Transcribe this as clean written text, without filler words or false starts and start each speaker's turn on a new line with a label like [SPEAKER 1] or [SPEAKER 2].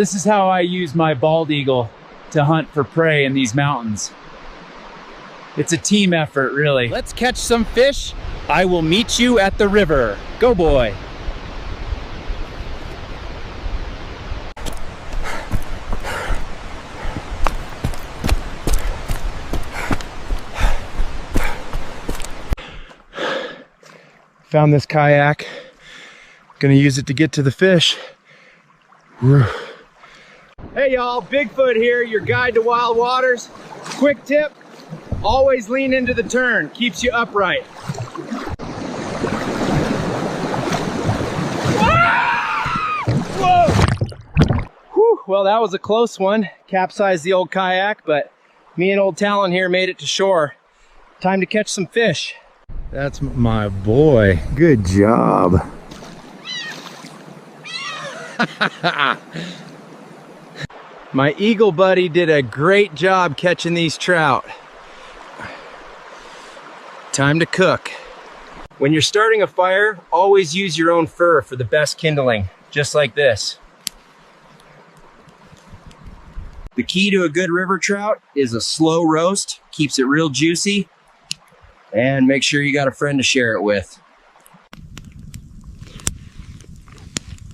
[SPEAKER 1] This is how I use my bald eagle to hunt for prey in these mountains. It's a team effort, really.
[SPEAKER 2] Let's catch some fish. I will meet you at the river. Go, boy.
[SPEAKER 3] Found this kayak. Gonna use it to get to the fish.
[SPEAKER 2] Hey y'all, BigFoot here, your guide to wild waters. Quick tip, always lean into the turn, keeps you upright. Whoa! Whew, well, that was a close one. Capsized the old kayak, but me and old Talon here made it to shore. Time to catch some fish.
[SPEAKER 3] That's my boy. Good job.
[SPEAKER 2] My eagle buddy did a great job catching these trout. Time to cook. When you're starting a fire, always use your own fur for the best kindling, just like this. The key to a good river trout is a slow roast, keeps it real juicy, and make sure you got a friend to share it with.